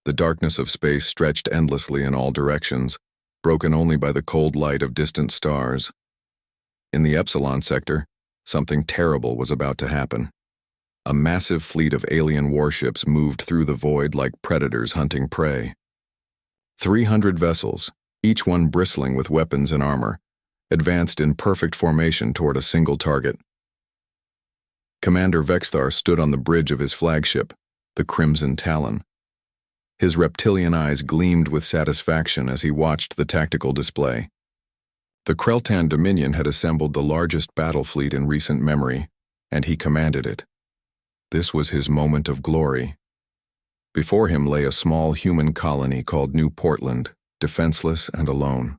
The darkness of space stretched endlessly in all directions, broken only by the cold light of distant stars. In the Epsilon sector, something terrible was about to happen. A massive fleet of alien warships moved through the void like predators hunting prey. 300 vessels, each one bristling with weapons and armor, advanced in perfect formation toward a single target. Commander Vexthar stood on the bridge of his flagship, the Crimson Talon. His reptilian eyes gleamed with satisfaction as he watched the tactical display. The Kreltan Dominion had assembled the largest battle fleet in recent memory, and he commanded it. This was his moment of glory. Before him lay a small human colony called New Portland, defenseless and alone.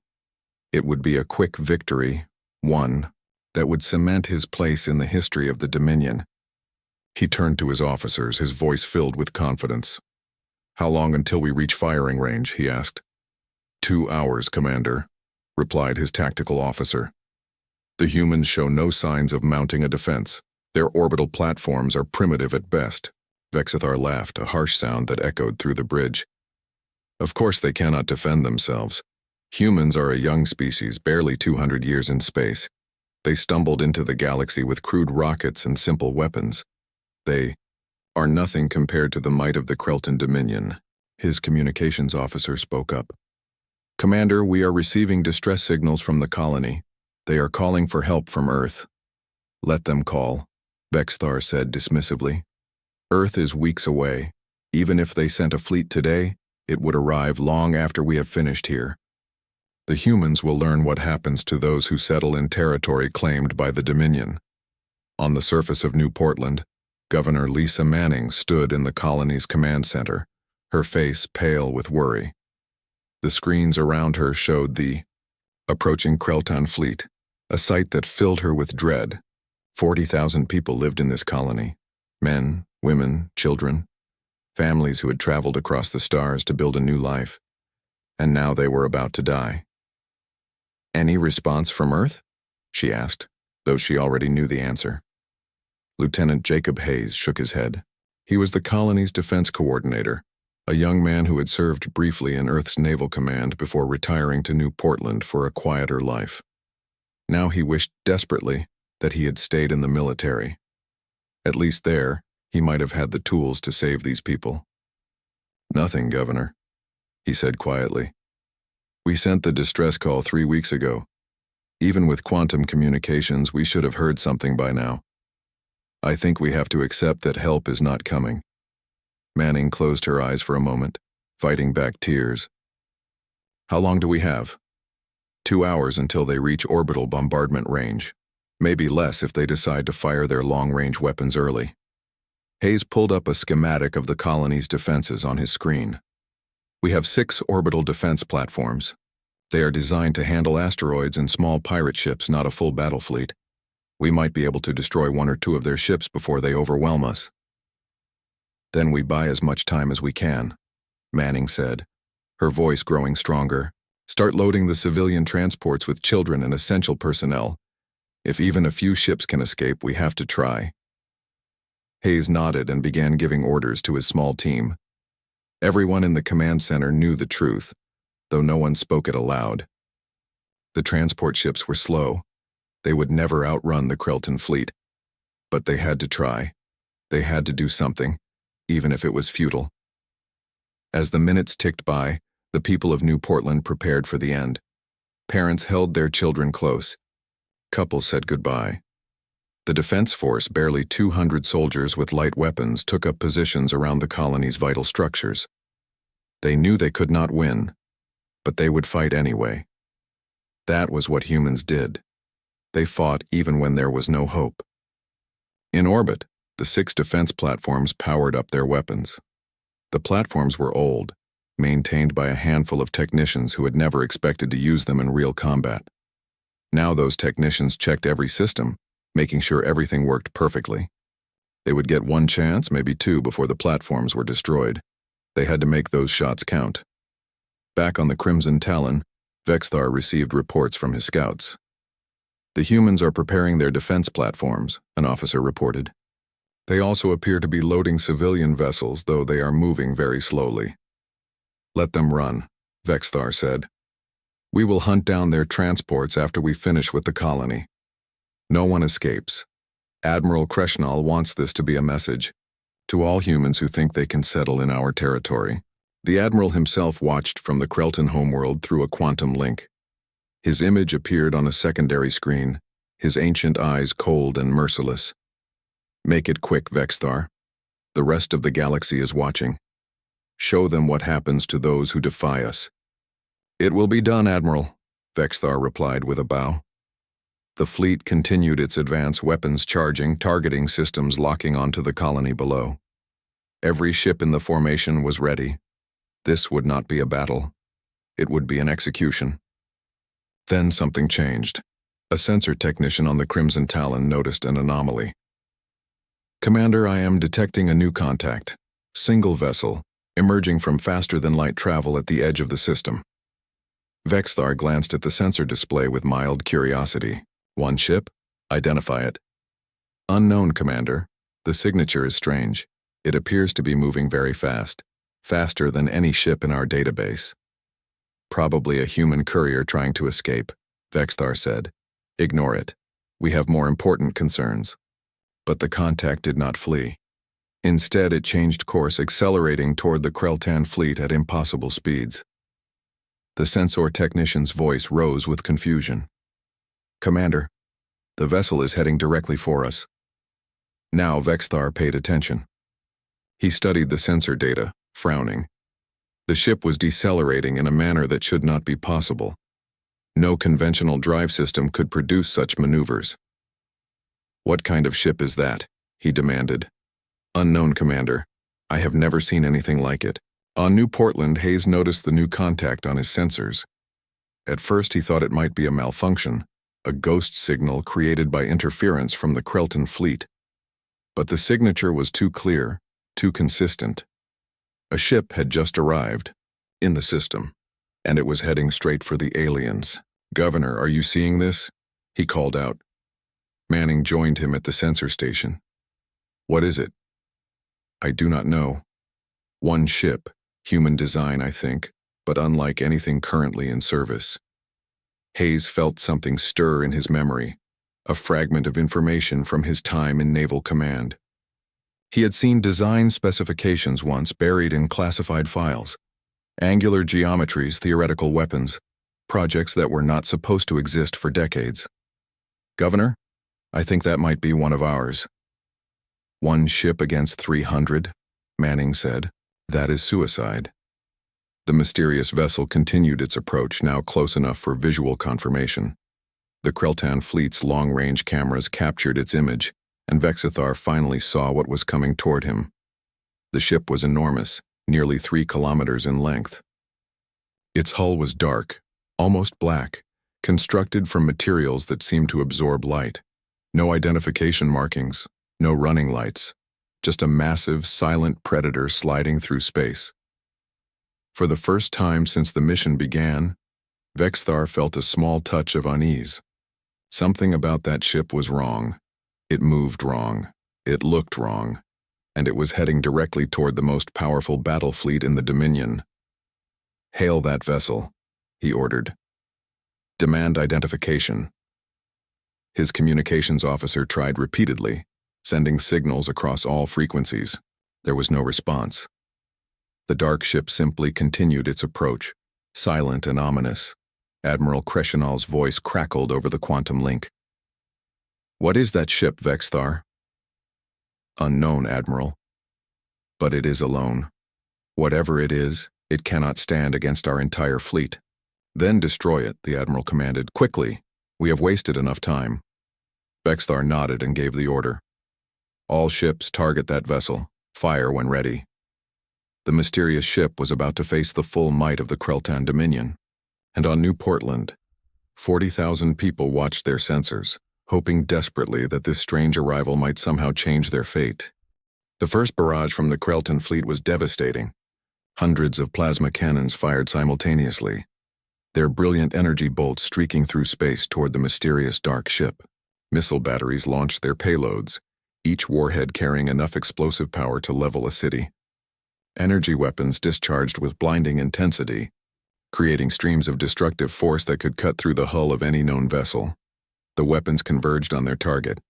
It would be a quick victory, one that would cement his place in the history of the Dominion. He turned to his officers, his voice filled with confidence. "How long until we reach firing range?" he asked. 2 hours, Commander," replied his tactical officer. "The humans show no signs of mounting a defense. Their orbital platforms are primitive at best." Vexithar laughed, a harsh sound that echoed through the bridge. "Of course they cannot defend themselves. Humans are a young species, barely 200 years in space. They stumbled into the galaxy with crude rockets and simple weapons. They are nothing compared to the might of the Kreltan Dominion." His communications officer spoke up. "Commander, we are receiving distress signals from the colony. They are calling for help from Earth." "Let them call," Vexthar said dismissively. "Earth is weeks away. Even if they sent a fleet today, it would arrive long after we have finished here. The humans will learn what happens to those who settle in territory claimed by the Dominion." On the surface of New Portland, Governor Lisa Manning stood in the colony's command center, her face pale with worry. The screens around her showed the approaching Kreltan fleet, a sight that filled her with dread. 40,000 people lived in this colony. Men, women, children, families who had traveled across the stars to build a new life. And now they were about to die. "Any response from Earth?" she asked, though she already knew the answer. Lieutenant Jacob Hayes shook his head. He was the colony's defense coordinator, a young man who had served briefly in Earth's naval command before retiring to New Portland for a quieter life. Now he wished desperately that he had stayed in the military. At least there, he might have had the tools to save these people. "Nothing, Governor," he said quietly. "We sent the distress call 3 weeks ago. Even with quantum communications, we should have heard something by now. I think we have to accept that help is not coming." Manning closed her eyes for a moment, fighting back tears. "How long do we have?" 2 hours until they reach orbital bombardment range. Maybe less if they decide to fire their long-range weapons early. Hayes pulled up a schematic of the colony's defenses on his screen. "We have 6 orbital defense platforms. They are designed to handle asteroids and small pirate ships, not a full battle fleet. We might be able to destroy 1 or 2 of their ships before they overwhelm us." "Then we buy as much time as we can," Manning said, her voice growing stronger. "Start loading the civilian transports with children and essential personnel. If even a few ships can escape, we have to try." Hayes nodded and began giving orders to his small team. Everyone in the command center knew the truth, though no one spoke it aloud. The transport ships were slow. They would never outrun the Kreltan fleet. But they had to try. They had to do something, even if it was futile. As the minutes ticked by, the people of New Portland prepared for the end. Parents held their children close. Couples said goodbye. The defense force, barely 200 soldiers with light weapons, took up positions around the colony's vital structures. They knew they could not win, but they would fight anyway. That was what humans did. They fought even when there was no hope. In orbit, the 6 defense platforms powered up their weapons. The platforms were old, maintained by a handful of technicians who had never expected to use them in real combat. Now those technicians checked every system, making sure everything worked perfectly. They would get 1 chance, maybe 2, before the platforms were destroyed. They had to make those shots count. Back on the Crimson Talon, Vexthar received reports from his scouts. "The humans are preparing their defense platforms," an officer reported. "They also appear to be loading civilian vessels, though they are moving very slowly. Let them run, Vexthar said. We will hunt down their transports after we finish with the colony. No one escapes. Admiral Kreshnal wants this to be a message to all humans who think they can settle in our territory. The Admiral himself watched from the Krelton homeworld through a quantum link. His image appeared on a secondary screen, his ancient eyes cold and merciless. Make it quick, Vexthar. The rest of the galaxy is watching. Show them what happens to those who defy us. It will be done, Admiral, Vexthar replied with a bow. The fleet continued its advance, weapons charging, targeting systems locking onto the colony below. Every ship in the formation was ready. This would not be a battle. It would be an execution. Then something changed. A sensor technician on the Crimson Talon noticed an anomaly. Commander, I am detecting a new contact. Single vessel, emerging from faster-than-light travel at the edge of the system. Vexthar glanced at the sensor display with mild curiosity. One ship? Identify it. Unknown, Commander. The signature is strange. It appears to be moving very fast. Faster than any ship in our database. Probably a human courier trying to escape, Vexthar said. Ignore it. We have more important concerns. But the contact did not flee. Instead, it changed course, accelerating toward the Kreltan fleet at impossible speeds. The sensor technician's voice rose with confusion. Commander, the vessel is heading directly for us. Now Vexthar paid attention. He studied the sensor data, frowning. The ship was decelerating in a manner that should not be possible. No conventional drive system could produce such maneuvers. What kind of ship is that? He demanded. Unknown, Commander. I have never seen anything like it. On New Portland, Hayes noticed the new contact on his sensors. At first he thought it might be a malfunction, a ghost signal created by interference from the Krelton fleet. But the signature was too clear, too consistent. A ship had just arrived, in the system, and it was heading straight for the aliens. Governor, are you seeing this? He called out. Manning joined him at the sensor station. What is it? I do not know. One ship, human design, I think, but unlike anything currently in service. Hayes felt something stir in his memory, a fragment of information from his time in Naval Command. He had seen design specifications once buried in classified files, angular geometries, theoretical weapons, projects that were not supposed to exist for decades. Governor, I think that might be one of ours. One ship against 300, Manning said. That is suicide. The mysterious vessel continued its approach, now close enough for visual confirmation. The Kreltan fleet's long-range cameras captured its image, and Vexthar finally saw what was coming toward him. The ship was enormous, nearly 3 kilometers in length. Its hull was dark, almost black, constructed from materials that seemed to absorb light. No identification markings, no running lights, just a massive, silent predator sliding through space. For the first time since the mission began, Vexthar felt a small touch of unease. Something about that ship was wrong. It moved wrong. It looked wrong. And it was heading directly toward the most powerful battle fleet in the Dominion. Hail that vessel, he ordered. Demand identification. His communications officer tried repeatedly, sending signals across all frequencies. There was no response. The dark ship simply continued its approach, silent and ominous. Admiral Kreshnal's voice crackled over the quantum link. What is that ship, Vexthar? Unknown, Admiral. But it is alone. Whatever it is, it cannot stand against our entire fleet. Then destroy it, the Admiral commanded. Quickly. We have wasted enough time. Vexthar nodded and gave the order. All ships target that vessel. Fire when ready. The mysterious ship was about to face the full might of the Kreltan Dominion. And on New Portland, 40,000 people watched their sensors, hoping desperately that this strange arrival might somehow change their fate. The first barrage from the Kreltan fleet was devastating. Hundreds of plasma cannons fired simultaneously, their brilliant energy bolts streaking through space toward the mysterious dark ship. Missile batteries launched their payloads, each warhead carrying enough explosive power to level a city. energy weapons discharged with blinding intensity, creating streams of destructive force that could cut through the hull of any known vessel. The weapons converged on their target,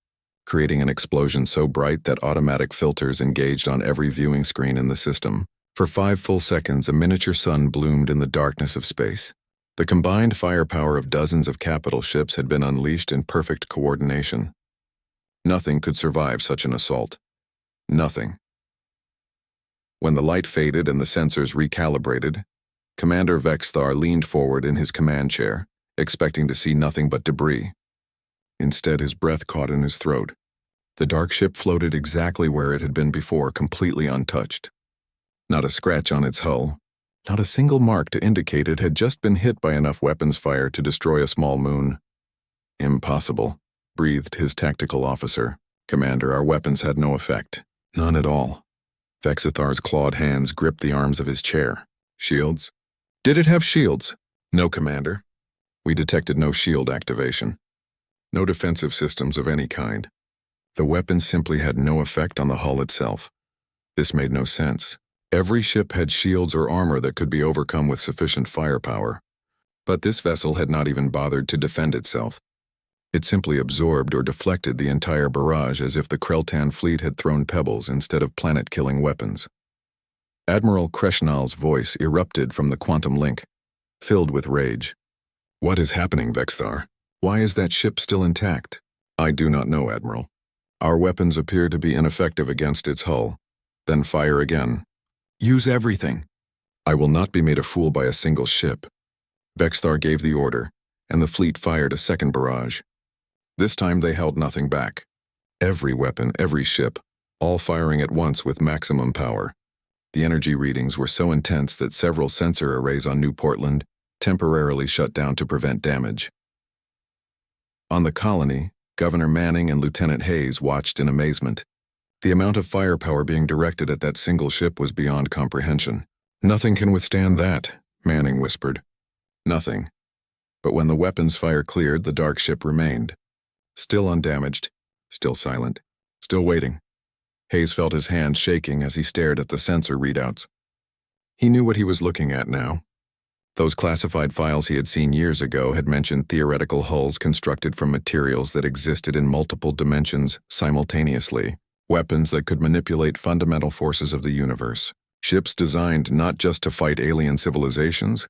creating an explosion so bright that automatic filters engaged on every viewing screen in the system. For 5 full seconds, a miniature sun bloomed in the darkness of space. The combined firepower of dozens of capital ships had been unleashed in perfect coordination. Nothing could survive such an assault. Nothing. When the light faded and the sensors recalibrated, Commander Vexthar leaned forward in his command chair, expecting to see nothing but debris. Instead, his breath caught in his throat. The dark ship floated exactly where it had been before, completely untouched. Not a scratch on its hull, not a single mark to indicate it had just been hit by enough weapons fire to destroy a small moon. Impossible, breathed his tactical officer. Commander, our weapons had no effect. None at all. Vexithar's clawed hands gripped the arms of his chair. Shields? Did it have shields? No, Commander. We detected no shield activation. No defensive systems of any kind. The weapons simply had no effect on the hull itself. This made no sense. Every ship had shields or armor that could be overcome with sufficient firepower. But this vessel had not even bothered to defend itself. It simply absorbed or deflected the entire barrage as if the Kreltan fleet had thrown pebbles instead of planet-killing weapons. Admiral Kreshnal's voice erupted from the quantum link, filled with rage. What is happening, Vexthar? Why is that ship still intact? I do not know, Admiral. Our weapons appear to be ineffective against its hull. Then fire again. Use everything. I will not be made a fool by a single ship. Vexthar gave the order, and the fleet fired a second barrage. This time they held nothing back. Every weapon, every ship, all firing at once with maximum power. The energy readings were so intense that several sensor arrays on New Portland temporarily shut down to prevent damage. On the colony, Governor Manning and Lieutenant Hayes watched in amazement. The amount of firepower being directed at that single ship was beyond comprehension. Nothing can withstand that, Manning whispered. Nothing. But when the weapons fire cleared, the dark ship remained. Still undamaged, still silent, still waiting. Hayes felt his hand shaking as he stared at the sensor readouts. He knew what he was looking at now. Those classified files he had seen years ago had mentioned theoretical hulls constructed from materials that existed in multiple dimensions simultaneously, weapons that could manipulate fundamental forces of the universe, ships designed not just to fight alien civilizations,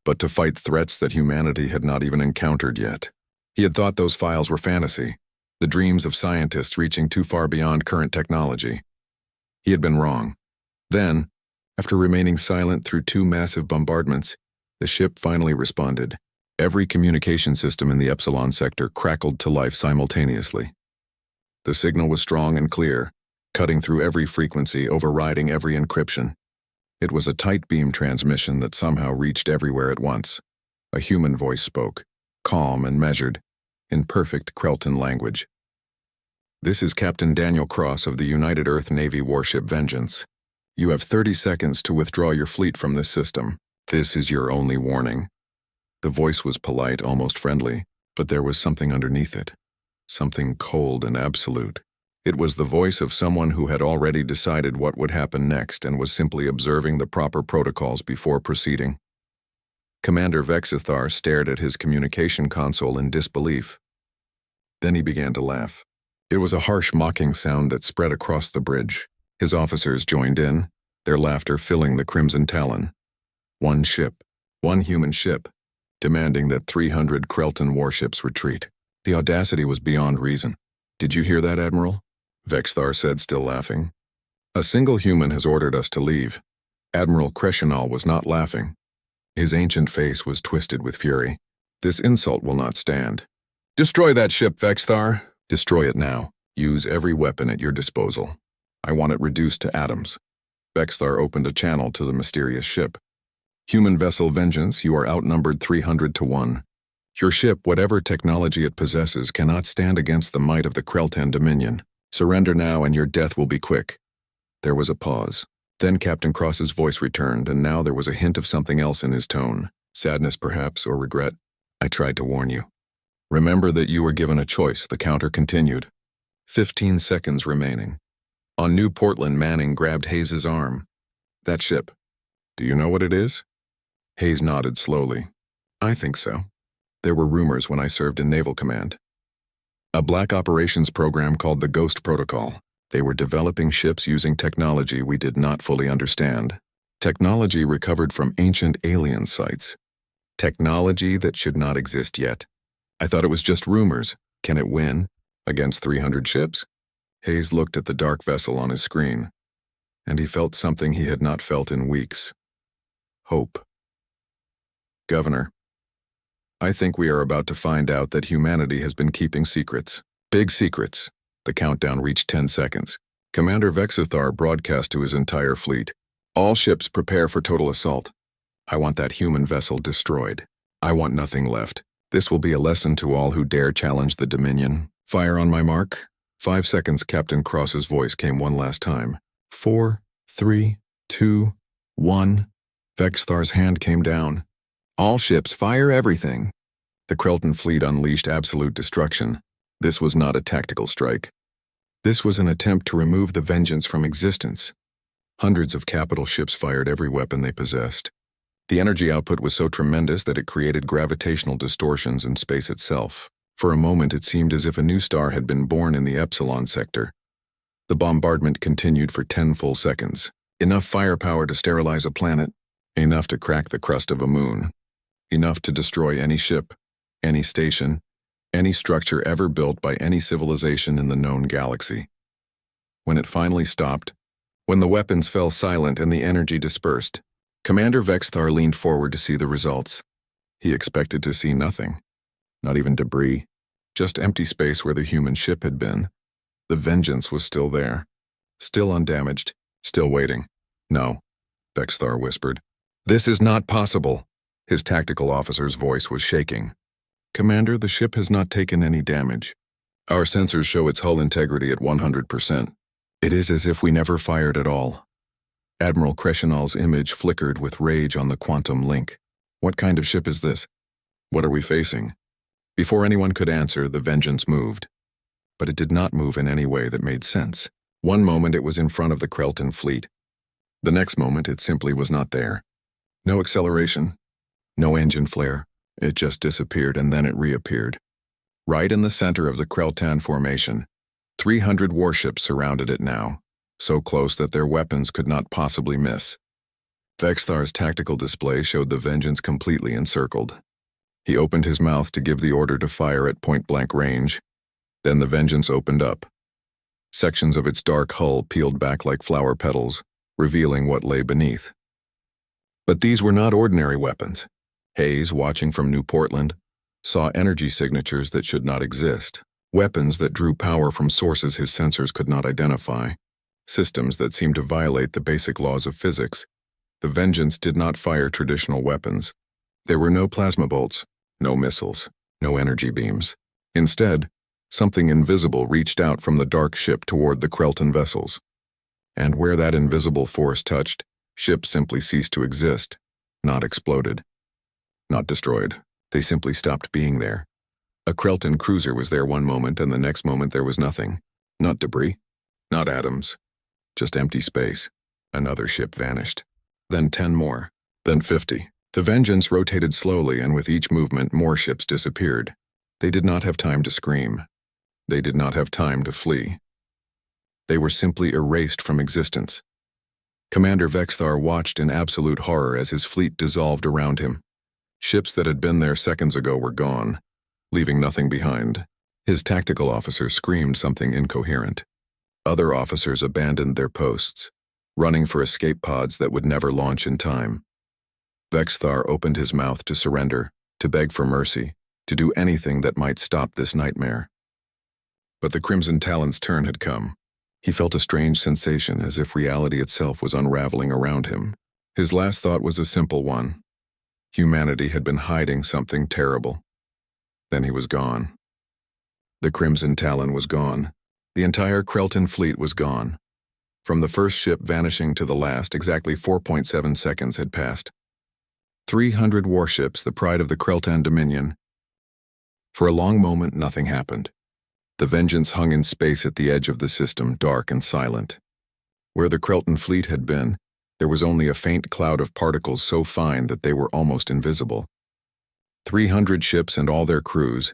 but to fight threats that humanity had not even encountered yet. He had thought those files were fantasy, the dreams of scientists reaching too far beyond current technology. He had been wrong. Then, after remaining silent through 2 massive bombardments, the ship finally responded. Every communication system in the Epsilon sector crackled to life simultaneously. The signal was strong and clear, cutting through every frequency, overriding every encryption. It was a tight beam transmission that somehow reached everywhere at once. A human voice spoke, calm and measured, in perfect Kreltan language. This is Captain Daniel Cross of the United Earth Navy warship Vengeance. You have 30 seconds to withdraw your fleet from this system. This is your only warning. The voice was polite, almost friendly, but there was something underneath it. Something cold and absolute. It was the voice of someone who had already decided what would happen next and was simply observing the proper protocols before proceeding. Commander Vexithar stared at his communication console in disbelief. Then he began to laugh. It was a harsh, mocking sound that spread across the bridge. His officers joined in, their laughter filling the Crimson Talon. One ship, one human ship, demanding that 300 Kreltan warships retreat. The audacity was beyond reason. Did you hear that, Admiral? Vexthar said, still laughing. A single human has ordered us to leave. Admiral Kreshinal was not laughing. His ancient face was twisted with fury. This insult will not stand. Destroy that ship, Vexthar. Destroy it now. Use every weapon at your disposal. I want it reduced to atoms. Vexthar opened a channel to the mysterious ship. Human vessel Vengeance, you are outnumbered 300 to 1. Your ship, whatever technology it possesses, cannot stand against the might of the Kreltan Dominion. Surrender now and your death will be quick. There was a pause. Then Captain Cross's voice returned, and now there was a hint of something else in his tone. Sadness, perhaps, or regret. I tried to warn you. Remember that you were given a choice, the counter continued. 15 seconds remaining. On New Portland, Manning grabbed Hayes's arm. That ship. Do you know what it is? Hayes nodded slowly. I think so. There were rumors when I served in Naval Command. A black operations program called the Ghost Protocol. They were developing ships using technology we did not fully understand. Technology recovered from ancient alien sites. Technology that should not exist yet. I thought it was just rumors. Can it win? Against 300 ships? Hayes looked at the dark vessel on his screen, and he felt something he had not felt in weeks. Hope. Governor, I think we are about to find out that humanity has been keeping secrets. Big secrets. The countdown reached 10 seconds. Commander Vexithar broadcast to his entire fleet. All ships prepare for total assault. I want that human vessel destroyed. I want nothing left. This will be a lesson to all who dare challenge the Dominion. Fire on my mark. 5 seconds, Captain Cross's voice came one last time. 4, 3, 2, 1. Vexthar's hand came down. All ships, fire everything. The Krelton fleet unleashed absolute destruction. This was not a tactical strike. This was an attempt to remove the Vengeance from existence. Hundreds of capital ships fired every weapon they possessed. The energy output was so tremendous that it created gravitational distortions in space itself. For a moment, it seemed as if a new star had been born in the Epsilon sector. The bombardment continued for 10 full seconds. Enough firepower to sterilize a planet. Enough to crack the crust of a moon. Enough to destroy any ship, any station, any structure ever built by any civilization in the known galaxy. When it finally stopped, when the weapons fell silent and the energy dispersed, Commander Vexthar leaned forward to see the results. He expected to see nothing. Not even debris. Just empty space where the human ship had been. The Vengeance was still there. Still undamaged. Still waiting. No, Vexthar whispered. This is not possible. His tactical officer's voice was shaking. Commander, the ship has not taken any damage. Our sensors show its hull integrity at 100%. It is as if we never fired at all. Admiral Kreshinal's image flickered with rage on the quantum link. What kind of ship is this? What are we facing? Before anyone could answer, the Vengeance moved. But it did not move in any way that made sense. One moment it was in front of the Krelton fleet. The next moment it simply was not there. No acceleration. No engine flare. It just disappeared and then it reappeared. Right in the center of the Kreltan formation. 300 warships surrounded it now, so close that their weapons could not possibly miss. Vexthar's tactical display showed the Vengeance completely encircled. He opened his mouth to give the order to fire at point-blank range. Then the Vengeance opened up. Sections of its dark hull peeled back like flower petals, revealing what lay beneath. But these were not ordinary weapons. Hayes, watching from New Portland, saw energy signatures that should not exist, weapons that drew power from sources his sensors could not identify, systems that seemed to violate the basic laws of physics. The Vengeance did not fire traditional weapons. There were no plasma bolts, no missiles, no energy beams. Instead, something invisible reached out from the dark ship toward the Krelton vessels. And where that invisible force touched, ships simply ceased to exist, not exploded. Not destroyed. They simply stopped being there. A Krelton cruiser was there one moment, and the next moment there was nothing. Not debris. Not atoms. Just empty space. Another ship vanished. Then 10 more. Then 50. The Vengeance rotated slowly, and with each movement more ships disappeared. They did not have time to scream. They did not have time to flee. They were simply erased from existence. Commander Vexthar watched in absolute horror as his fleet dissolved around him. Ships that had been there seconds ago were gone, leaving nothing behind. His tactical officer screamed something incoherent. Other officers abandoned their posts, running for escape pods that would never launch in time. Vexthar opened his mouth to surrender, to beg for mercy, to do anything that might stop this nightmare. But the Crimson Talon's turn had come. He felt a strange sensation as if reality itself was unraveling around him. His last thought was a simple one. Humanity had been hiding something terrible. Then he was gone. The Crimson Talon was gone. The entire Krelton fleet was gone. From the first ship vanishing to the last, exactly 4.7 seconds had passed. 300 warships, the pride of the Kreltan Dominion. For a long moment, nothing happened. The Vengeance hung in space at the edge of the system, dark and silent. Where the Krelton fleet had been, There was only a faint cloud of particles so fine that they were almost invisible. 300 ships and all their crews,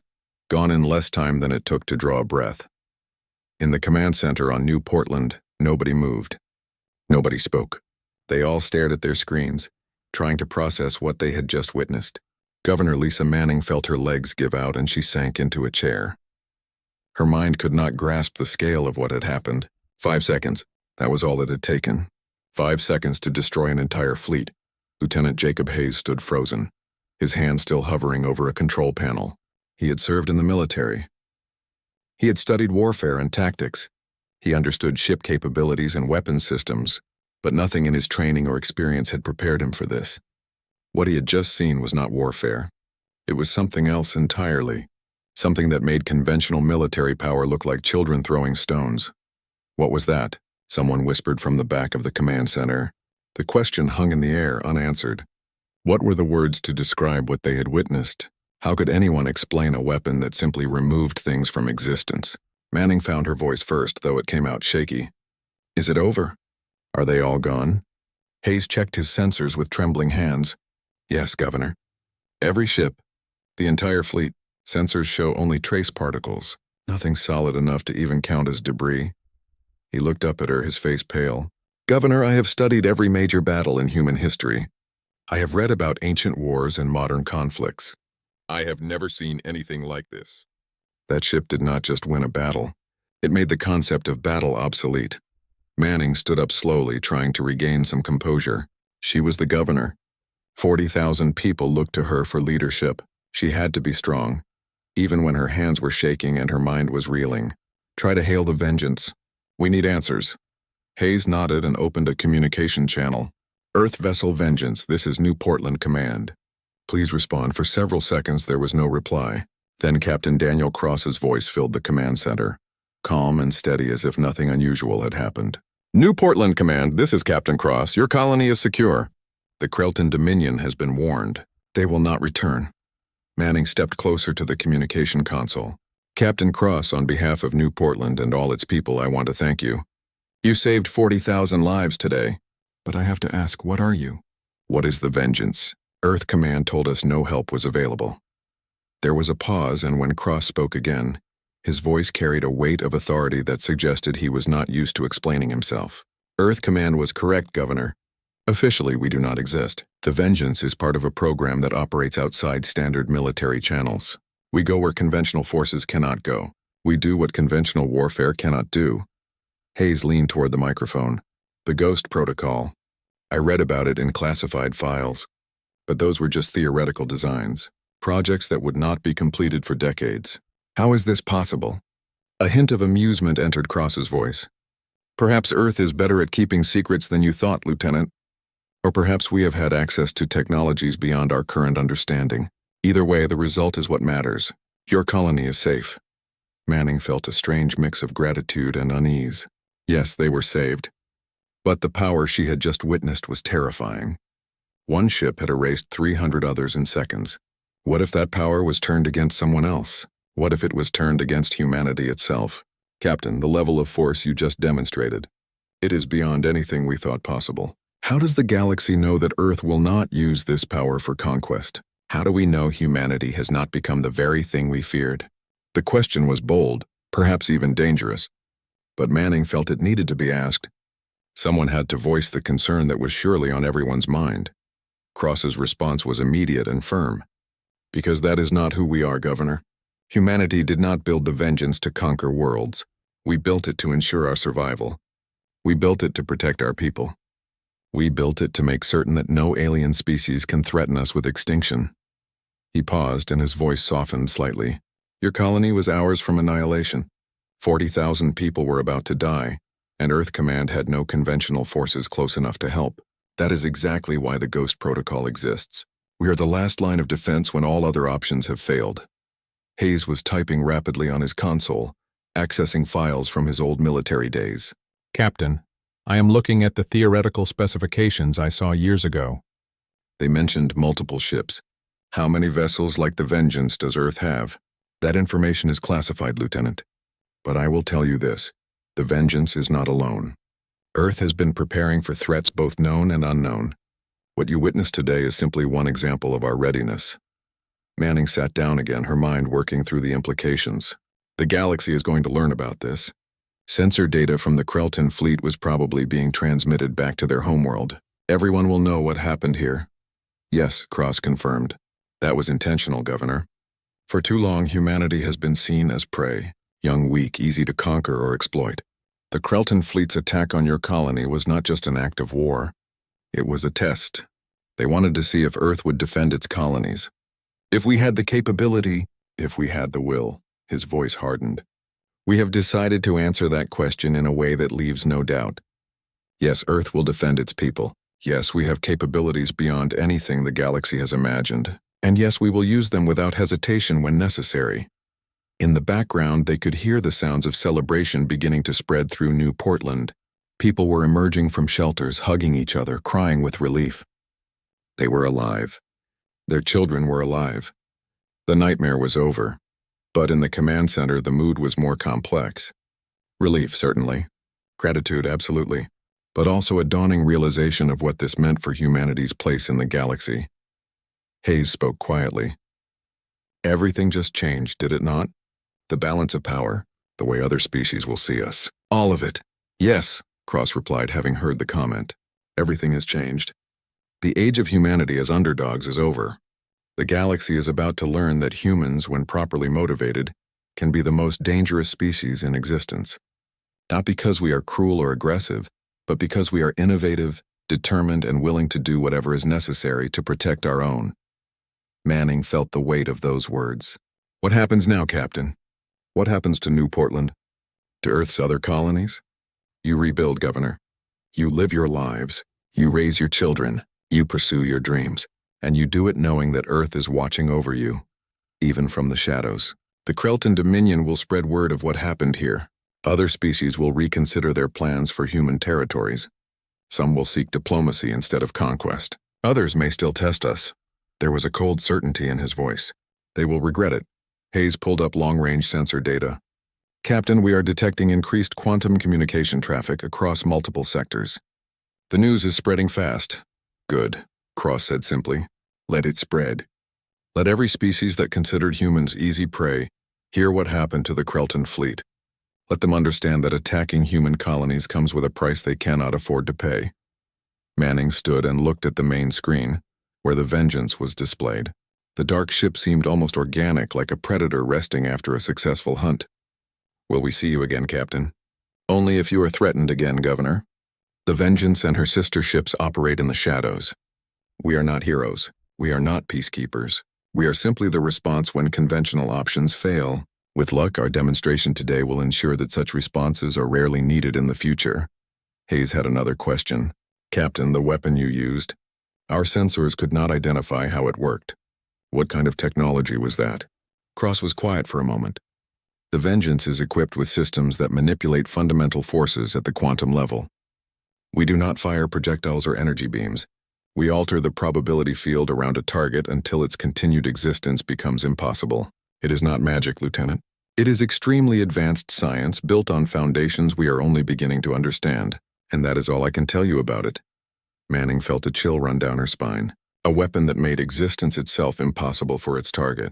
gone in less time than it took to draw a breath. In the command center on New Portland, nobody moved. Nobody spoke. They all stared at their screens, trying to process what they had just witnessed. Governor Lisa Manning felt her legs give out and she sank into a chair. Her mind could not grasp the scale of what had happened. 5 seconds. That was all it had taken. 5 seconds to destroy an entire fleet. Lieutenant Jacob Hayes stood frozen, his hand still hovering over a control panel. He had served in the military. He had studied warfare and tactics. He understood ship capabilities and weapons systems, but nothing in his training or experience had prepared him for this. What he had just seen was not warfare. It was something else entirely, something that made conventional military power look like children throwing stones. What was that? Someone whispered from the back of the command center. The question hung in the air, unanswered. What were the words to describe what they had witnessed? How could anyone explain a weapon that simply removed things from existence? Manning found her voice first, though it came out shaky. Is it over? Are they all gone? Hayes checked his sensors with trembling hands. Yes, Governor. Every ship, the entire fleet, sensors show only trace particles, nothing solid enough to even count as debris. He looked up at her, his face pale. Governor, I have studied every major battle in human history. I have read about ancient wars and modern conflicts. I have never seen anything like this. That ship did not just win a battle. It made the concept of battle obsolete. Manning stood up slowly, trying to regain some composure. She was the governor. 40,000 people looked to her for leadership. She had to be strong, even when her hands were shaking and her mind was reeling. Try to hail the Vengeance. We need answers. Hayes nodded and opened a communication channel. Earth Vessel Vengeance, this is New Portland Command. Please respond. For several seconds there was no reply. Then Captain Daniel Cross's voice filled the command center, calm and steady as if nothing unusual had happened. New Portland Command, this is Captain Cross. Your colony is secure. The Krelton Dominion has been warned. They will not return. Manning stepped closer to the communication console. Captain Cross, on behalf of New Portland and all its people, I want to thank you. You saved 40,000 lives today. But I have to ask, what are you? What is the Vengeance? Earth Command told us no help was available. There was a pause, and when Cross spoke again, his voice carried a weight of authority that suggested he was not used to explaining himself. Earth Command was correct, Governor. Officially, we do not exist. The Vengeance is part of a program that operates outside standard military channels. We go where conventional forces cannot go. We do what conventional warfare cannot do. Hayes leaned toward the microphone. The Ghost Protocol. I read about it in classified files. But those were just theoretical designs. Projects that would not be completed for decades. How is this possible? A hint of amusement entered Cross's voice. Perhaps Earth is better at keeping secrets than you thought, Lieutenant. Or perhaps we have had access to technologies beyond our current understanding. Either way, the result is what matters. Your colony is safe. Manning felt a strange mix of gratitude and unease. Yes, they were saved. But the power she had just witnessed was terrifying. One ship had erased 300 others in seconds. What if that power was turned against someone else? What if it was turned against humanity itself? Captain, the level of force you just demonstrated. It is beyond anything we thought possible. How does the galaxy know that Earth will not use this power for conquest? How do we know humanity has not become the very thing we feared? The question was bold, perhaps even dangerous. But Manning felt it needed to be asked. Someone had to voice the concern that was surely on everyone's mind. Cross's response was immediate and firm. Because that is not who we are, Governor. Humanity did not build the Vengeance to conquer worlds. We built it to ensure our survival. We built it to protect our people. We built it to make certain that no alien species can threaten us with extinction. He paused and his voice softened slightly. Your colony was hours from annihilation. 40,000 people were about to die, and Earth Command had no conventional forces close enough to help. That is exactly why the Ghost Protocol exists. We are the last line of defense when all other options have failed. Hayes was typing rapidly on his console, accessing files from his old military days. Captain, I am looking at the theoretical specifications I saw years ago. They mentioned multiple ships. How many vessels like the Vengeance does Earth have? That information is classified, Lieutenant. But I will tell you this. The Vengeance is not alone. Earth has been preparing for threats both known and unknown. What you witness today is simply one example of our readiness. Manning sat down again, her mind working through the implications. The galaxy is going to learn about this. Sensor data from the Krelton fleet was probably being transmitted back to their homeworld. Everyone will know what happened here. Yes, Cross confirmed. That was intentional, Governor. For too long, humanity has been seen as prey, young, weak, easy to conquer or exploit. The Krelton fleet's attack on your colony was not just an act of war. It was a test. They wanted to see if Earth would defend its colonies. If we had the capability, if we had the will, his voice hardened. We have decided to answer that question in a way that leaves no doubt. Yes, Earth will defend its people. Yes, we have capabilities beyond anything the galaxy has imagined. And yes, we will use them without hesitation when necessary. In the background, they could hear the sounds of celebration beginning to spread through New Portland. People were emerging from shelters, hugging each other, crying with relief. They were alive. Their children were alive. The nightmare was over. But in the command center, the mood was more complex. Relief, certainly. Gratitude, absolutely. But also a dawning realization of what this meant for humanity's place in the galaxy. Hayes spoke quietly. Everything just changed, did it not? The balance of power, the way other species will see us. All of it. Yes, Cross replied, having heard the comment. Everything has changed. The age of humanity as underdogs is over. The galaxy is about to learn that humans, when properly motivated, can be the most dangerous species in existence. Not because we are cruel or aggressive, but because we are innovative, determined, and willing to do whatever is necessary to protect our own. Manning felt the weight of those words. What happens now, Captain? What happens to New Portland? To Earth's other colonies? You rebuild, Governor. You live your lives. You raise your children. You pursue your dreams. And you do it knowing that Earth is watching over you, even from the shadows. The Krelton Dominion will spread word of what happened here. Other species will reconsider their plans for human territories. Some will seek diplomacy instead of conquest. Others may still test us. There was a cold certainty in his voice. They will regret it. Hayes pulled up long-range sensor data. Captain, we are detecting increased quantum communication traffic across multiple sectors. The news is spreading fast. Good, Cross said simply. Let it spread. Let every species that considered humans easy prey hear what happened to the Krelton fleet. Let them understand that attacking human colonies comes with a price they cannot afford to pay. Manning stood and looked at the main screen, where the vengeance was displayed. The dark ship seemed almost organic, like a predator resting after a successful hunt. Will we see you again, Captain? Only if you are threatened again, Governor. The Vengeance and her sister ships operate in the shadows. We are not heroes. We are not peacekeepers. We are simply the response when conventional options fail. With luck, our demonstration today will ensure that such responses are rarely needed in the future. Hayes had another question. Captain, the weapon you used. Our sensors could not identify how it worked. What kind of technology was that? Cross was quiet for a moment. The Vengeance is equipped with systems that manipulate fundamental forces at the quantum level. We do not fire projectiles or energy beams. We alter the probability field around a target until its continued existence becomes impossible. It is not magic, Lieutenant. It is extremely advanced science built on foundations we are only beginning to understand, and that is all I can tell you about it. Manning felt a chill run down her spine. A weapon that made existence itself impossible for its target.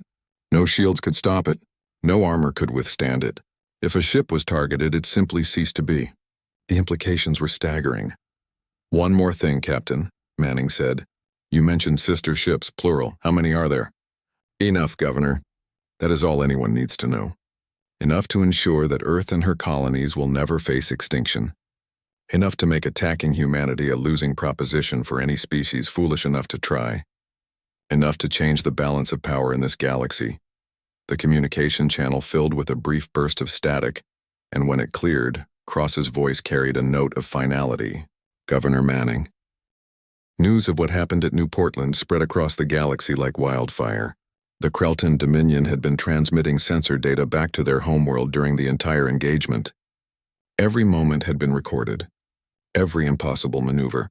No shields could stop it. No armor could withstand it. If a ship was targeted, it simply ceased to be. The implications were staggering. One more thing, Captain, Manning said. You mentioned sister ships, plural. How many are there? Enough, Governor. That is all anyone needs to know. Enough to ensure that Earth and her colonies will never face extinction. Enough to make attacking humanity a losing proposition for any species foolish enough to try. Enough to change the balance of power in this galaxy. The communication channel filled with a brief burst of static, and when it cleared, Cross's voice carried a note of finality. Governor Manning. News of what happened at New Portland spread across the galaxy like wildfire. The Krelton Dominion had been transmitting sensor data back to their homeworld during the entire engagement. Every moment had been recorded. Every impossible maneuver.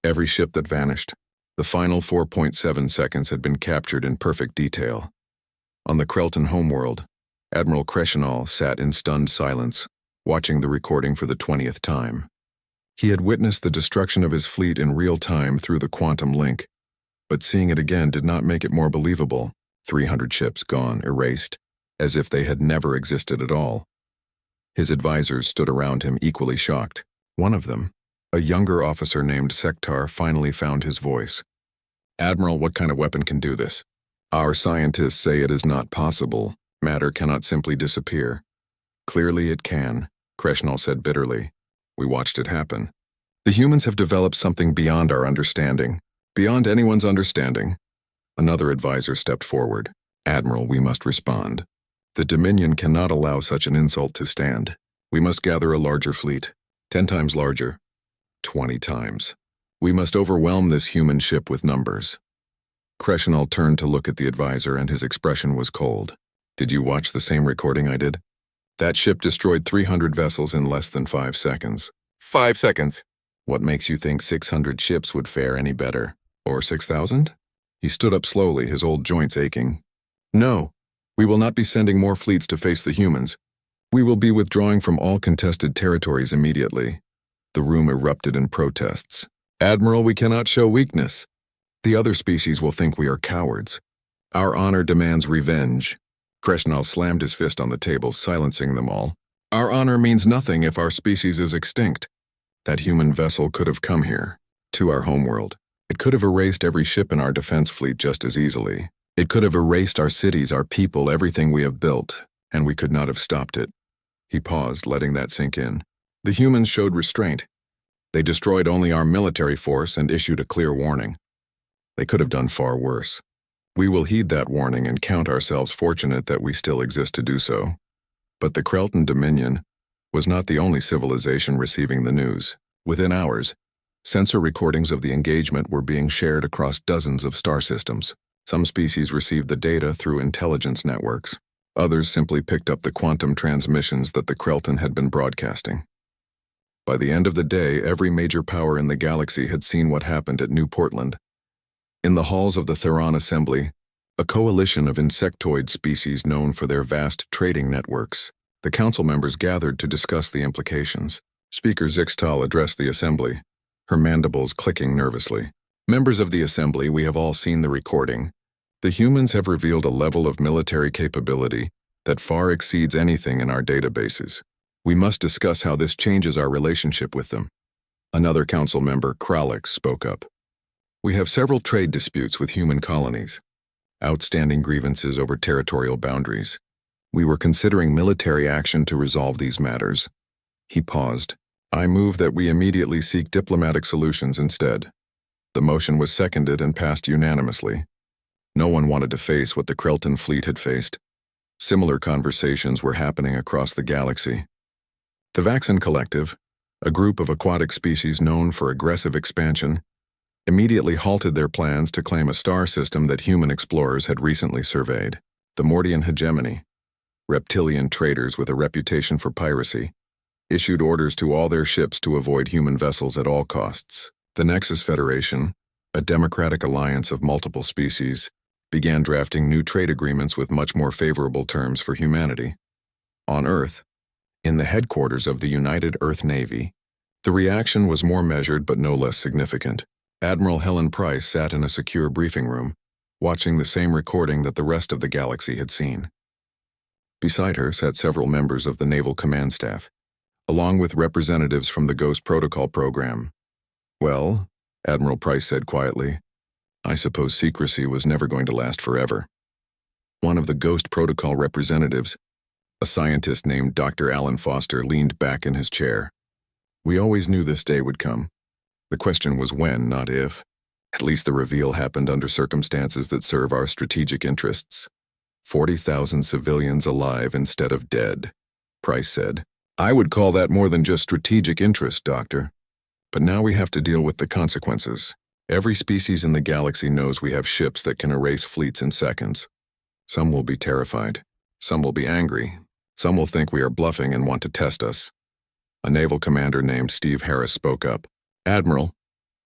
Every ship that vanished. The final 4.7 seconds had been captured in perfect detail. On the Krelton homeworld, Admiral Crescenall sat in stunned silence, watching the recording for the 20th time. He had witnessed the destruction of his fleet in real time through the quantum link, but seeing it again did not make it more believable. 300 ships gone, erased, as if they had never existed at all. His advisors stood around him equally shocked. One of them, a younger officer named Sektar, finally found his voice. "Admiral, what kind of weapon can do this? Our scientists say it is not possible. Matter cannot simply disappear." "Clearly it can," Kreshnal said bitterly. "We watched it happen. The humans have developed something beyond our understanding, beyond anyone's understanding." Another advisor stepped forward. "Admiral, we must respond. The Dominion cannot allow such an insult to stand. We must gather a larger fleet, 10 times larger, 20 times. We must overwhelm this human ship with numbers." Kreshnal turned to look at the advisor, and his expression was cold. "Did you watch the same recording I did? That ship destroyed 300 vessels in less than 5 seconds. 5 seconds? What makes you think 600 ships would fare any better? Or 6,000? He stood up slowly, his old joints aching. "No, we will not be sending more fleets to face the humans. We will be withdrawing from all contested territories immediately." The room erupted in protests. "Admiral, we cannot show weakness. The other species will think we are cowards. Our honor demands revenge." Kreshnal slammed his fist on the table, silencing them all. "Our honor means nothing if our species is extinct. That human vessel could have come here, to our homeworld. It could have erased every ship in our defense fleet just as easily. It could have erased our cities, our people, everything we have built, and we could not have stopped it." He paused, letting that sink in. "The humans showed restraint. They destroyed only our military force and issued a clear warning. They could have done far worse. We will heed that warning and count ourselves fortunate that we still exist to do so." But the Krelton Dominion was not the only civilization receiving the news. Within hours, sensor recordings of the engagement were being shared across dozens of star systems. Some species received the data through intelligence networks. Others simply picked up the quantum transmissions that the Krelton had been broadcasting. By the end of the day, every major power in the galaxy had seen what happened at New Portland. In the halls of the Theron Assembly, a coalition of insectoid species known for their vast trading networks, the council members gathered to discuss the implications. Speaker Zixtal addressed the assembly, her mandibles clicking nervously. "Members of the assembly, we have all seen the recording. The humans have revealed a level of military capability that far exceeds anything in our databases. We must discuss how this changes our relationship with them." Another council member, Kralix, spoke up. "We have several trade disputes with human colonies, outstanding grievances over territorial boundaries. We were considering military action to resolve these matters." He paused. "I move that we immediately seek diplomatic solutions instead." The motion was seconded and passed unanimously. No one wanted to face what the Krelton fleet had faced. Similar conversations were happening across the galaxy. The Vaxen Collective, a group of aquatic species known for aggressive expansion, immediately halted their plans to claim a star system that human explorers had recently surveyed. The Mordian hegemony, reptilian traders with a reputation for piracy, issued orders to all their ships to avoid human vessels at all costs. The Nexus Federation, a democratic alliance of multiple species, began drafting new trade agreements with much more favorable terms for humanity. On Earth, in the headquarters of the United Earth Navy, the reaction was more measured but no less significant. Admiral Helen Price sat in a secure briefing room, watching the same recording that the rest of the galaxy had seen. Beside her sat several members of the Naval Command Staff, along with representatives from the Ghost Protocol program. "Well," Admiral Price said quietly, "I suppose secrecy was never going to last forever." One of the Ghost Protocol representatives, a scientist named Dr. Alan Foster, leaned back in his chair. "We always knew this day would come. The question was when, not if. At least the reveal happened under circumstances that serve our strategic interests. 40,000 civilians alive instead of dead," Price said. "I would call that more than just strategic interest, Doctor. But now we have to deal with the consequences. Every species in the galaxy knows we have ships that can erase fleets in seconds. Some will be terrified. Some will be angry. Some will think we are bluffing and want to test us." A naval commander named Steve Harris spoke up. "Admiral,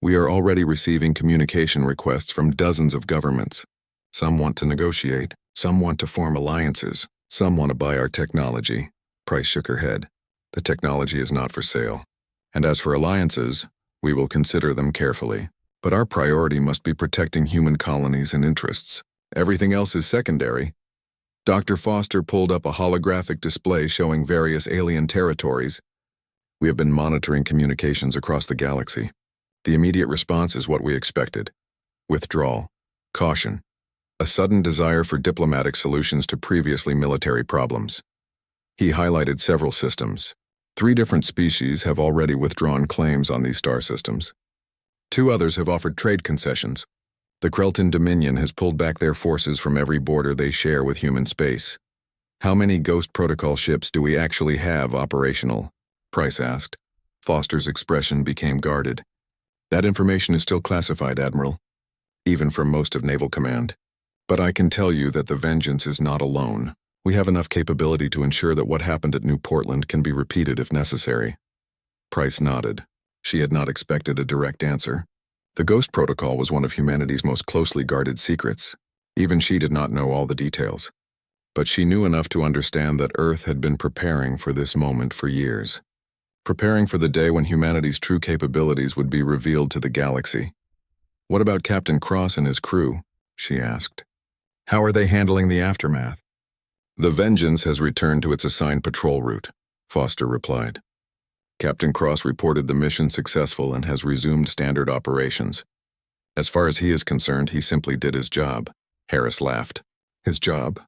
we are already receiving communication requests from dozens of governments. Some want to negotiate. Some want to form alliances. Some want to buy our technology." Price shook her head. "The technology is not for sale. And as for alliances, we will consider them carefully. But our priority must be protecting human colonies and interests. Everything else is secondary. Dr. Foster pulled up a holographic display showing various alien territories. We have been monitoring communications across the galaxy. The immediate response is what we expected. Withdrawal, caution, a sudden desire for diplomatic solutions to previously military problems. He highlighted several systems. 3 different species have already withdrawn claims on these star systems. 2 others have offered trade concessions. The Krelton Dominion has pulled back their forces from every border they share with human space. How many Ghost Protocol ships do we actually have operational? Price asked. Foster's expression became guarded. That information is still classified, Admiral, even from most of Naval Command. But I can tell you that the Vengeance is not alone. We have enough capability to ensure that what happened at New Portland can be repeated if necessary. Price nodded. She had not expected a direct answer. The Ghost Protocol was one of humanity's most closely guarded secrets. Even she did not know all the details. But she knew enough to understand that Earth had been preparing for this moment for years. Preparing for the day when humanity's true capabilities would be revealed to the galaxy. What about Captain Cross and his crew? She asked. How are they handling the aftermath? The Vengeance has returned to its assigned patrol route, Foster replied. Captain Cross reported the mission successful and has resumed standard operations. As far as he is concerned, he simply did his job. Harris laughed. His job?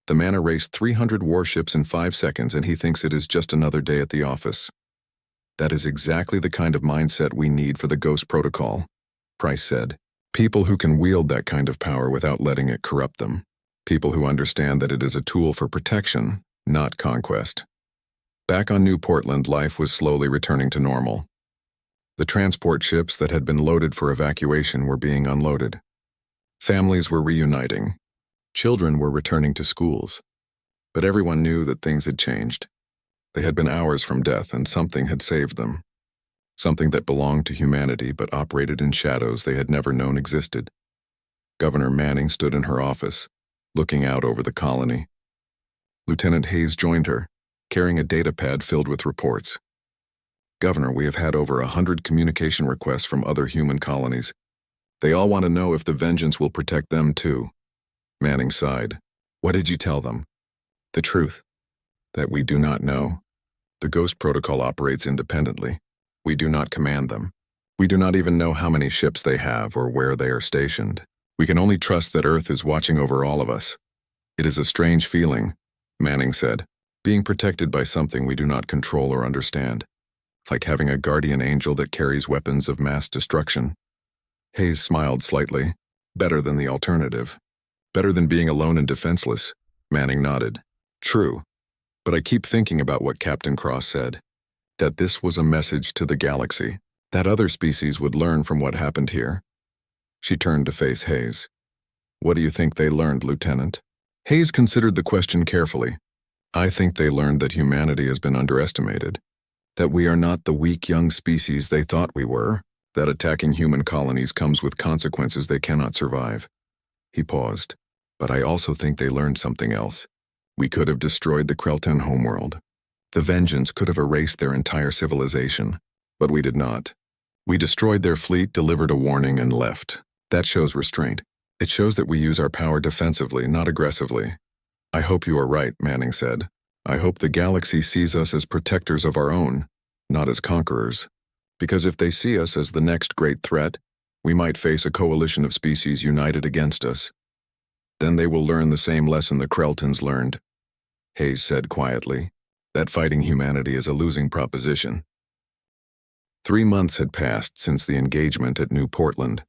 The man erased 300 warships in 5 seconds and he thinks it is just another day at the office. That is exactly the kind of mindset we need for the Ghost Protocol, Price said. People who can wield that kind of power without letting it corrupt them. People who understand that it is a tool for protection, not conquest. Back on New Portland, life was slowly returning to normal. The transport ships that had been loaded for evacuation were being unloaded. Families were reuniting. Children were returning to schools. But everyone knew that things had changed. They had been hours from death and something had saved them. Something that belonged to humanity but operated in shadows they had never known existed. Governor Manning stood in her office, looking out over the colony. Lieutenant Hayes joined her, carrying a data pad filled with reports. Governor, we have had over 100 communication requests from other human colonies. They all want to know if the Vengeance will protect them too. Manning sighed. What did you tell them? The truth. That we do not know. The Ghost Protocol operates independently. We do not command them. We do not even know how many ships they have or where they are stationed. We can only trust that Earth is watching over all of us. It is a strange feeling, Manning said, being protected by something we do not control or understand, like having a guardian angel that carries weapons of mass destruction. Hayes smiled slightly. Better than the alternative. Better than being alone and defenseless. Manning nodded. True. But I keep thinking about what Captain Cross said. That this was a message to the galaxy. That other species would learn from what happened here. She turned to face Hayes. What do you think they learned, Lieutenant? Hayes considered the question carefully. I think they learned that humanity has been underestimated. That we are not the weak young species they thought we were. That attacking human colonies comes with consequences they cannot survive. He paused. But I also think they learned something else. We could have destroyed the Krelton homeworld. The Vengeance could have erased their entire civilization. But we did not. We destroyed their fleet, delivered a warning, and left. That shows restraint. It shows that we use our power defensively, not aggressively. I hope you are right, Manning said. I hope the galaxy sees us as protectors of our own, not as conquerors. Because if they see us as the next great threat, we might face a coalition of species united against us. Then they will learn the same lesson the Kreltons learned. Hayes said quietly, that fighting humanity is a losing proposition. 3 months had passed since the engagement at New Portland.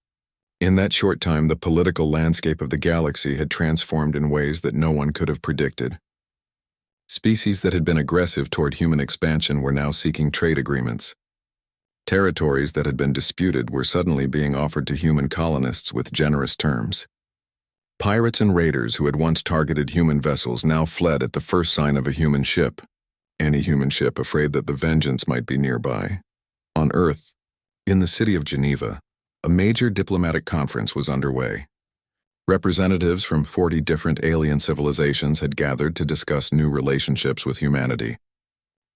In that short time, the political landscape of the galaxy had transformed in ways that no one could have predicted. Species that had been aggressive toward human expansion were now seeking trade agreements. Territories that had been disputed were suddenly being offered to human colonists with generous terms. Pirates and raiders who had once targeted human vessels now fled at the first sign of a human ship. Any human ship afraid that the Vengeance might be nearby. On Earth, in the city of Geneva, a major diplomatic conference was underway. Representatives from 40 different alien civilizations had gathered to discuss new relationships with humanity.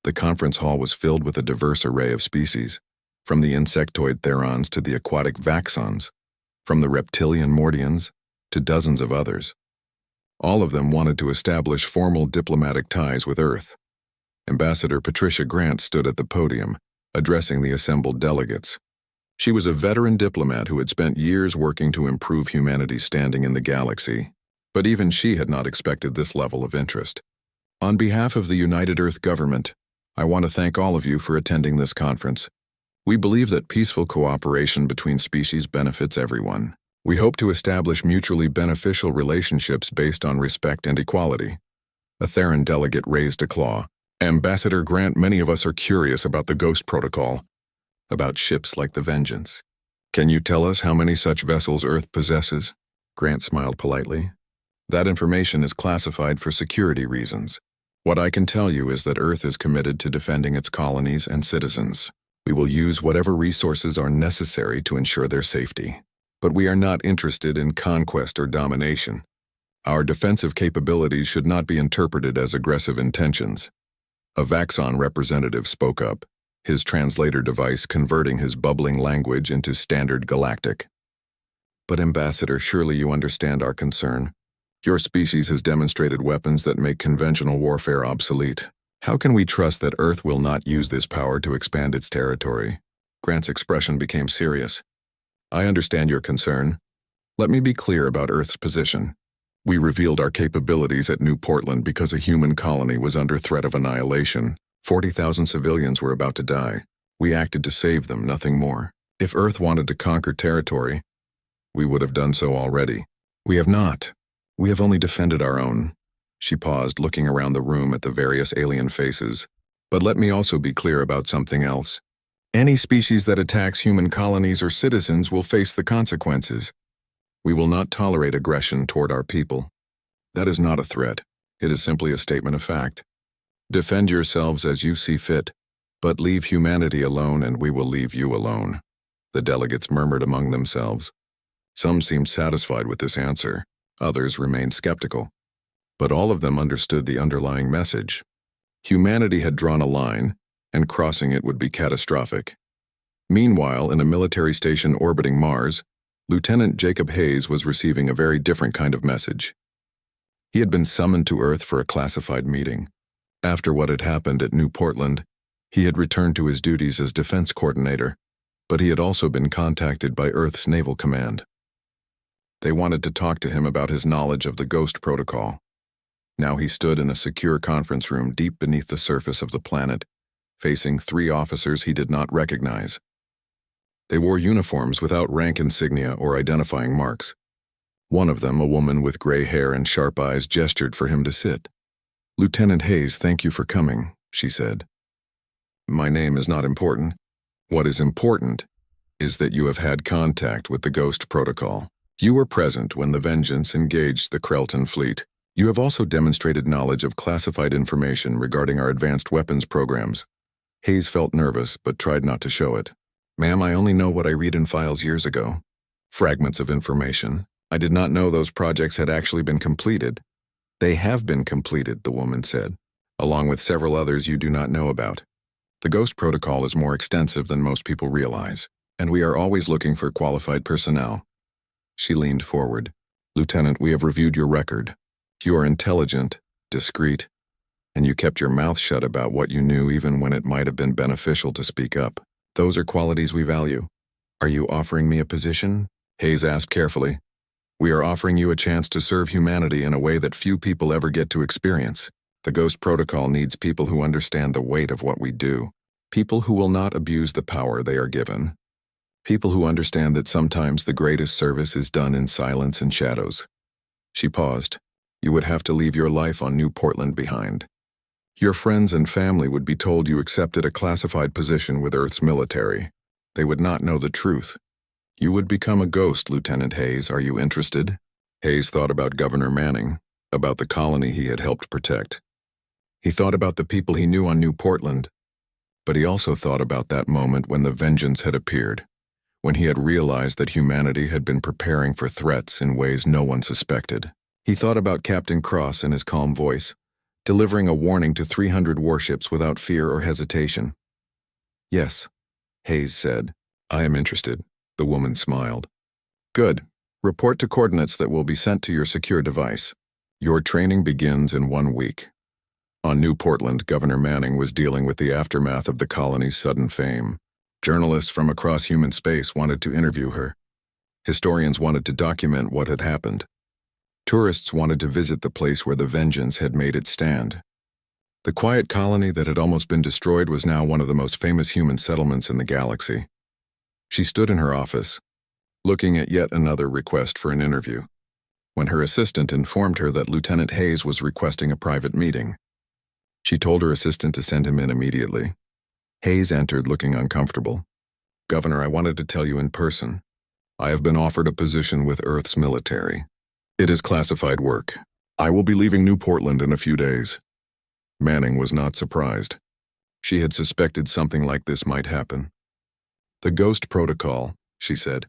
The conference hall was filled with a diverse array of species, from the insectoid therons to the aquatic vaxons, from the reptilian mordians to dozens of others. All of them wanted to establish formal diplomatic ties with Earth. Ambassador Patricia Grant stood at the podium, addressing the assembled delegates. She was a veteran diplomat who had spent years working to improve humanity's standing in the galaxy, but even she had not expected this level of interest. On behalf of the United Earth government, I want to thank all of you for attending this conference. We believe that peaceful cooperation between species benefits everyone. We hope to establish mutually beneficial relationships based on respect and equality. A Theran delegate raised a claw. Ambassador Grant, many of us are curious about the Ghost Protocol, about ships like the Vengeance. Can you tell us how many such vessels Earth possesses? Grant smiled politely. That information is classified for security reasons. What I can tell you is that Earth is committed to defending its colonies and citizens. We will use whatever resources are necessary to ensure their safety. But we are not interested in conquest or domination. Our defensive capabilities should not be interpreted as aggressive intentions. A Vaxon representative spoke up, his translator device converting his bubbling language into standard galactic. But Ambassador, surely you understand our concern. Your species has demonstrated weapons that make conventional warfare obsolete. How can we trust that Earth will not use this power to expand its territory? Grant's expression became serious. I understand your concern. Let me be clear about Earth's position. We revealed our capabilities at New Portland because a human colony was under threat of annihilation. 40,000 civilians were about to die. We acted to save them, nothing more. If Earth wanted to conquer territory, we would have done so already. We have not. We have only defended our own. She paused, looking around the room at the various alien faces. But let me also be clear about something else. Any species that attacks human colonies or citizens will face the consequences. We will not tolerate aggression toward our people. That is not a threat. It is simply a statement of fact. Defend yourselves as you see fit, but leave humanity alone and we will leave you alone. The delegates murmured among themselves. Some seemed satisfied with this answer. Others remained skeptical. But all of them understood the underlying message. Humanity had drawn a line, and crossing it would be catastrophic. Meanwhile, in a military station orbiting Mars, Lieutenant Jacob Hayes was receiving a very different kind of message. He had been summoned to Earth for a classified meeting. After what had happened at New Portland, he had returned to his duties as defense coordinator, but he had also been contacted by Earth's Naval Command. They wanted to talk to him about his knowledge of the Ghost Protocol. Now he stood in a secure conference room deep beneath the surface of the planet, facing 3 officers he did not recognize. They wore uniforms without rank insignia or identifying marks. One of them, a woman with gray hair and sharp eyes, gestured for him to sit. "Lieutenant Hayes, thank you for coming," she said. "My name is not important. What is important is that you have had contact with the Ghost Protocol. You were present when the Vengeance engaged the Krelton fleet. You have also demonstrated knowledge of classified information regarding our advanced weapons programs." Hayes felt nervous, but tried not to show it. "Ma'am, I only know what I read in files years ago. Fragments of information. I did not know those projects had actually been completed." "They have been completed," the woman said, "along with several others you do not know about. The Ghost Protocol is more extensive than most people realize, and we are always looking for qualified personnel." She leaned forward. "Lieutenant, we have reviewed your record. You are intelligent, discreet, and you kept your mouth shut about what you knew even when it might have been beneficial to speak up. Those are qualities we value. Are you offering me a position?" Hayes asked carefully. "We are offering you a chance to serve humanity in a way that few people ever get to experience. The Ghost Protocol needs people who understand the weight of what we do, people who will not abuse the power they are given, people who understand that sometimes the greatest service is done in silence and shadows." She paused. "You would have to leave your life on New Portland behind. Your friends and family would be told you accepted a classified position with Earth's military. They would not know the truth. You would become a ghost, Lieutenant Hayes. Are you interested?" Hayes thought about Governor Manning, about the colony he had helped protect. He thought about the people he knew on New Portland, but he also thought about that moment when the Vengeance had appeared, when he had realized that humanity had been preparing for threats in ways no one suspected. He thought about Captain Cross and his calm voice, delivering a warning to 300 warships without fear or hesitation. Yes, Hayes said. I am interested. The woman smiled. Good. Report to coordinates that will be sent to your secure device. Your training begins in 1 week. On New Portland, Governor Manning was dealing with the aftermath of the colony's sudden fame. Journalists from across human space wanted to interview her. Historians wanted to document what had happened. Tourists wanted to visit the place where the vengeance had made its stand. The quiet colony that had almost been destroyed was now one of the most famous human settlements in the galaxy. She stood in her office, looking at yet another request for an interview, when her assistant informed her that Lieutenant Hayes was requesting a private meeting. She told her assistant to send him in immediately. Hayes entered looking uncomfortable. Governor, I wanted to tell you in person. I have been offered a position with Earth's military. It is classified work. I will be leaving New Portland in a few days. Manning was not surprised. She had suspected something like this might happen. The Ghost Protocol, she said.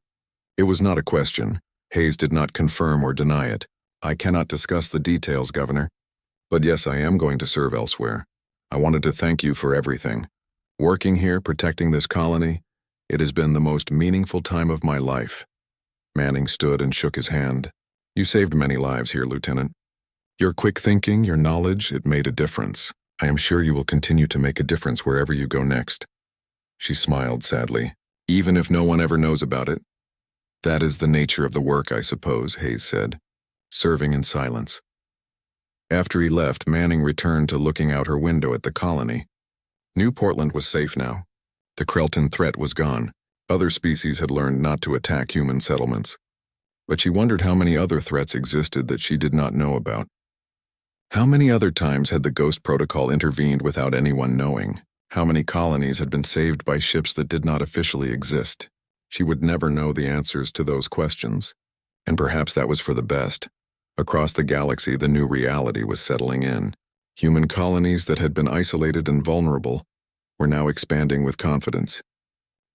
It was not a question. Hayes did not confirm or deny it. I cannot discuss the details, Governor. But yes, I am going to serve elsewhere. I wanted to thank you for everything. Working here, protecting this colony, it has been the most meaningful time of my life. Manning stood and shook his hand. You saved many lives here, Lieutenant. Your quick thinking, your knowledge, it made a difference. I am sure you will continue to make a difference wherever you go next. She smiled sadly. Even if no one ever knows about it. That is the nature of the work, I suppose, Hayes said, serving in silence. After he left, Manning returned to looking out her window at the colony. New Portland was safe now. The Krelton threat was gone. Other species had learned not to attack human settlements. But she wondered how many other threats existed that she did not know about. How many other times had the Ghost Protocol intervened without anyone knowing? How many colonies had been saved by ships that did not officially exist? She would never know the answers to those questions. And perhaps that was for the best. Across the galaxy, the new reality was settling in. Human colonies that had been isolated and vulnerable were now expanding with confidence.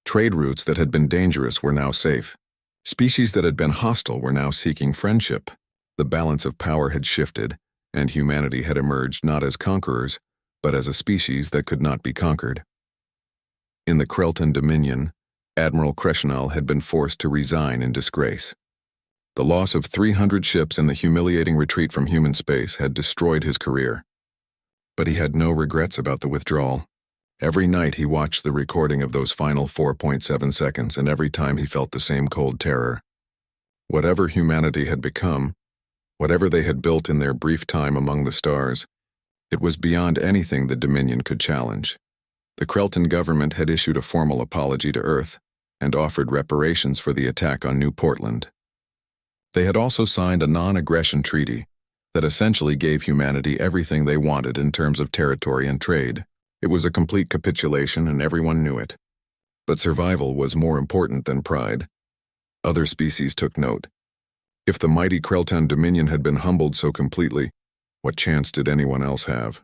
Trade routes that had been dangerous were now safe. Species that had been hostile were now seeking friendship. The balance of power had shifted, and humanity had emerged not as conquerors, but as a species that could not be conquered. In the Krelton Dominion, Admiral Kreshnal had been forced to resign in disgrace. The loss of 300 ships and the humiliating retreat from human space had destroyed his career. But he had no regrets about the withdrawal. Every night he watched the recording of those final 4.7 seconds, and every time he felt the same cold terror. Whatever humanity had become, whatever they had built in their brief time among the stars, it was beyond anything the Dominion could challenge. The Krelton government had issued a formal apology to Earth and offered reparations for the attack on New Portland. They had also signed a non-aggression treaty that essentially gave humanity everything they wanted in terms of territory and trade. It was a complete capitulation and everyone knew it. But survival was more important than pride. Other species took note. If the mighty Krelton Dominion had been humbled so completely, what chance did anyone else have?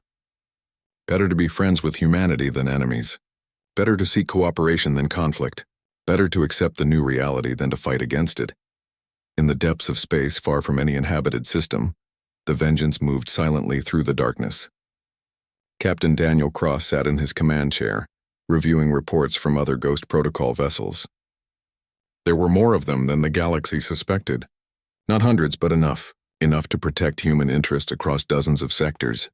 Better to be friends with humanity than enemies. Better to seek cooperation than conflict. Better to accept the new reality than to fight against it. In the depths of space, far from any inhabited system, the vengeance moved silently through the darkness. Captain Daniel Cross sat in his command chair, reviewing reports from other Ghost Protocol vessels. There were more of them than the galaxy suspected. Not hundreds, but enough to protect human interest across dozens of sectors.